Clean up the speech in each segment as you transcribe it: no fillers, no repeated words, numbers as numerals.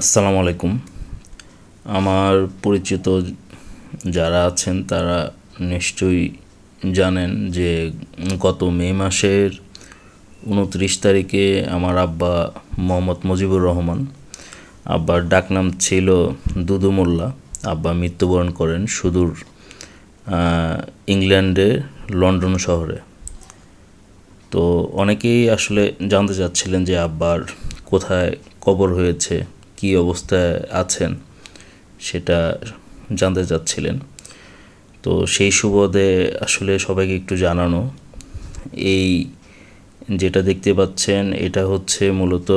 আসসালামু আলাইকুম। আমার পরিচিত যারা আছেন তারা নিশ্চয়ই জানেন যে গত মে মাসের 29 তারিখে আমার আব্বা মোহাম্মদ মুজিবুর রহমান, আব্বার ডাকনাম ছিল দুদু মোল্লা, আব্বা মৃত্যুবরণ করেন সুদূর ইংল্যান্ডের লন্ডন শহরে। তো অনেকেই আসলে জানতে চাচ্ছিলেন যে আব্বার কোথায় কবর হয়েছে, কী অবস্থায় আছেন সেটা জানতে চাচ্ছিলেন। তো সেই সুবাদে আসলে সবাইকে একটু জানানো, এই যেটা দেখতে পাচ্ছেন এটা হচ্ছে মূলত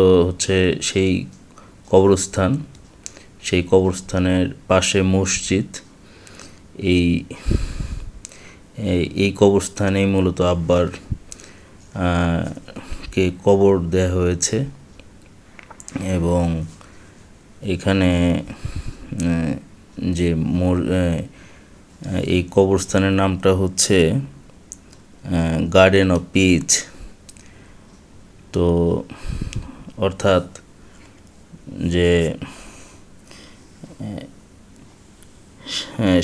সেই কবরস্থান। সেই কবরস্থানের পাশে মসজিদ। এই এই কবরস্থানেই মূলত আব্বার কে কবর দেয়া হয়েছে এবং এখানে যে এই কবরস্থানের নামটা হচ্ছে গার্ডেন অফ পিস। তো অর্থাৎ যে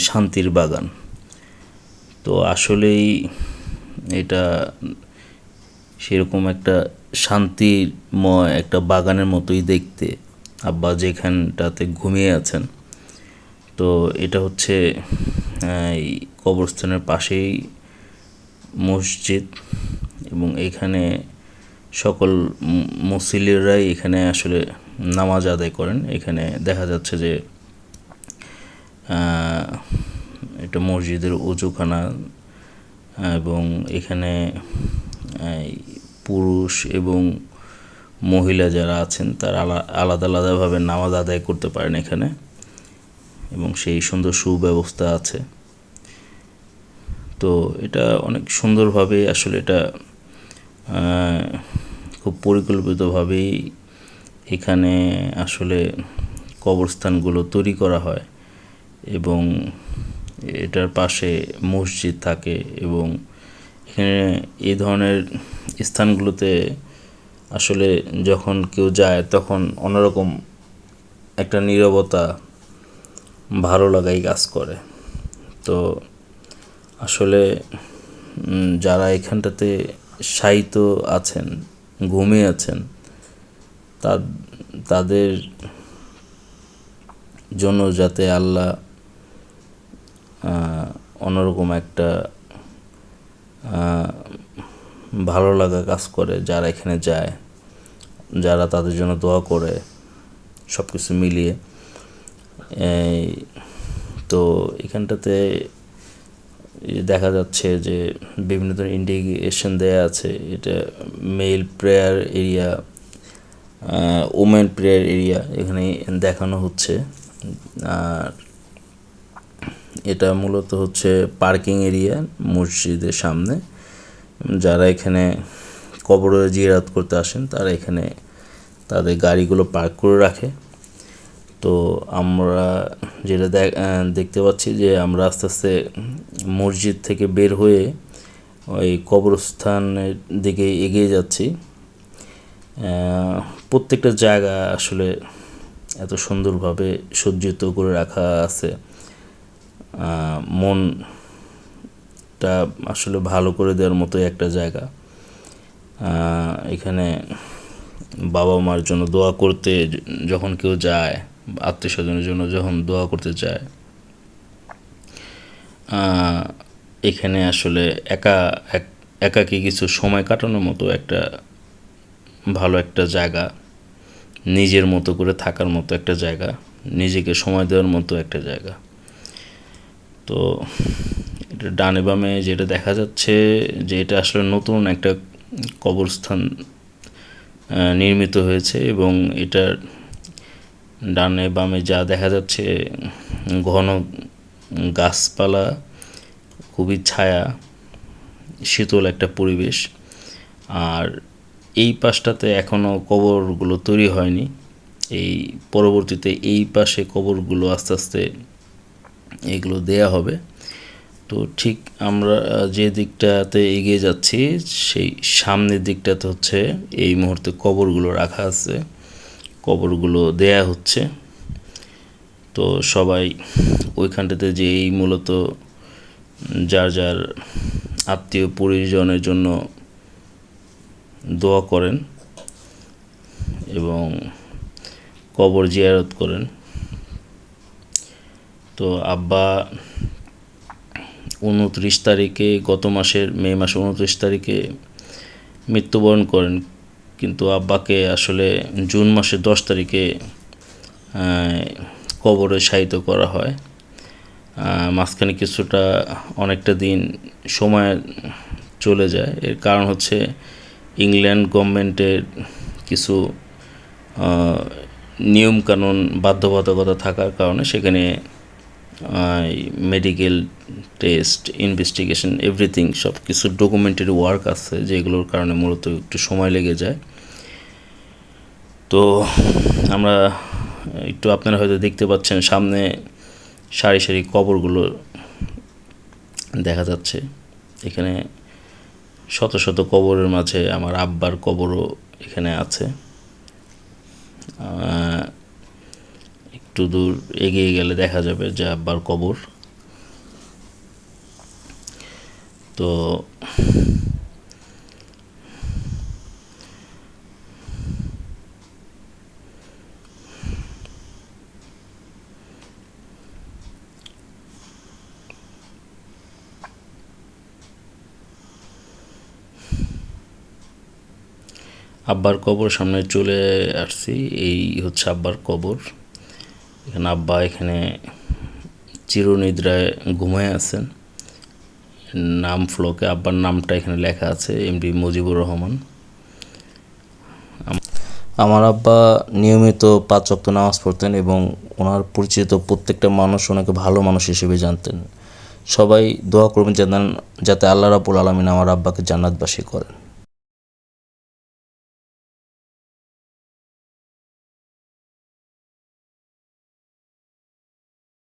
শান্তির বাগান। তো আসলেই এটা সেরকম একটা শান্তিময় একটা বাগানের মতোই দেখতে আব্বা যেখানটাতে ঘুমিয়ে আছেন। তো এটা হচ্ছে এই কবরস্থানের পাশেই মসজিদ এবং এখানে সকল মুসল্লিরাই এখানে আসলে নামাজ আদায় করেন। এখানে দেখা যাচ্ছে যে এটা মসজিদের উজুখানা এবং এখানে পুরুষ এবং মহিলা যারা আছেন তারা আলাদা আলাদাভাবে নামাজ আদায় করতে পারেন এখানে, এবং সেই সুন্দর সুব্যবস্থা আছে। তো এটা অনেক সুন্দরভাবে আসলে এটা খুব পরিকল্পিতভাবেই এখানে আসলে কবরস্থানগুলো তৈরি করা হয় এবং এটার পাশে মসজিদ থাকে এবং এখানে এই ধরনের স্থানগুলোতে আসলে যখন কেউ যায় তখন অন্যরকম একটা নীরবতা, ভালো লাগাই কাজ করে। তো আসলে যারা এখানটাতে শায়িত আছেন, ঘুমিয়ে আছেন, তাদের জন্য যাতে আল্লাহ অন্যরকম একটা ভালো লাগা কাজ করে যারা এখানে যায়, যারা তাদের জন্য দোয়া করে, সব কিছু মিলিয়ে। তো এখানটাতে দেখা যাচ্ছে যে বিভিন্ন ধরনের ইন্ডিকেশন দেয়া আছে। এটা male prayer area, women prayer area এখানে দেখানো হচ্ছে। আর এটা মূলত হচ্ছে পার্কিং এরিয়া মসজিদের সামনে। যারা এখানে কবরে জিয়ারত করতে আসেন তারা এখানে তাদের গাড়িগুলো পার্ক করে রাখে। তো আমরা যেটা দেখতে পাচ্ছি যে আমরা আস্তে আস্তে মসজিদ থেকে বের হয়ে ওই কবরস্থানের দিকে এগিয়ে যাচ্ছি। প্রত্যেকটা জায়গা আসলে এত সুন্দরভাবে সজ্জিত করে রাখা আছে, মনটা আসলে ভালো করে দেওয়ার মতো একটা জায়গা। এখানে বাবা মার জন্য দোয়া করতে যখন কেউ যায়, আত্মীয় স্বজনের জন্য যখন দোয়া করতে যায়, এখানে আসলে একাকী কিছু সময় কাটানোর মতো একটা ভালো একটা জায়গা, নিজের মতো করে থাকার মতো একটা জায়গা, নিজেকে সময় দেওয়ার মতো একটা জায়গা। তো এটা ডানে বামে যেটা দেখা যাচ্ছে যে এটা আসলে নতুন একটা কবরস্থান নির্মিত হয়েছে এবং এটার ডানে বামে যা দেখা যাচ্ছে ঘন গাছপালা, খুবই ছায়া, শীতল একটা পরিবেশ। আর এই পাশটাতে এখনও কবরগুলো তৈরি হয়নি। এই পরবর্তীতে এই পাশে কবরগুলো আস্তে আস্তে এগুলো দেয়া হবে। তো ঠিক আমরা যে দিকটাতে এগিয়ে যাচ্ছি সেই সামনের দিকটাতে হচ্ছে এই মুহূর্তে কবরগুলো রাখা আছে। কবরগুলো দেয়া হচ্ছে। তো সবাই ওইখানটাতে যেই মূলত যার যার আত্মীয় পরিজনের জন্য দোয়া করেন এবং কবর জিয়ারত করেন। তো আব্বা 29 তারিখে, গত মাসের মে মাসের 29 তারিখে মৃত্যুবরণ করেন, কিন্তু আব্বাকে আসলে জুন মাসের 10 তারিখে কবরে শায়িত করা হয়। মাঝখানে কিছুটা অনেকটা দিন সময় চলে যায়। এর কারণ হচ্ছে ইংল্যান্ড গভর্নমেন্টের কিছু নিয়মকানুন, বাধ্যবাধকতা থাকার কারণে সেখানে মেডিকেল টেস্ট, ইনভেস্টিগেশন, এভরিথিং সব কিছু ডকুমেন্টারি ওয়ার্ক আছে, যেগুলোর কারণে মূলত একটু সময় লেগে যায়। তো আমরা একটু, আপনারা হয়তো দেখতে পাচ্ছেন সামনে সারি সারি কবরগুলো দেখা যাচ্ছে। এখানে শত শত কবরের মাঝে আমার আব্বার কবরও এখানে আছে। একটু দূর এগিয়ে গেলে দেখা যাবে যে আব্বার কবর। তো আব্বার কবর সামনে চলে আসছি। এই হচ্ছে আব্বার কবর। এখানে আব্বা এখানে চিরনিদ্রায় ঘুমায় আছেন। নাম ফলকে আব্বার নামটা এখানে লেখা আছে, এমডি মুজিবুর রহমান। আমার আব্বা নিয়মিত 5 ওয়াক্ত নামাজ পড়তেন এবং ওনার পরিচিত প্রত্যেকটা মানুষ ওনাকে ভালো মানুষ হিসেবে জানতেন। সবাই দোয়া করবেন যাতে আল্লাহ রাব্বুল আলামিন আমার আব্বাকে জান্নাতবাসী করেন।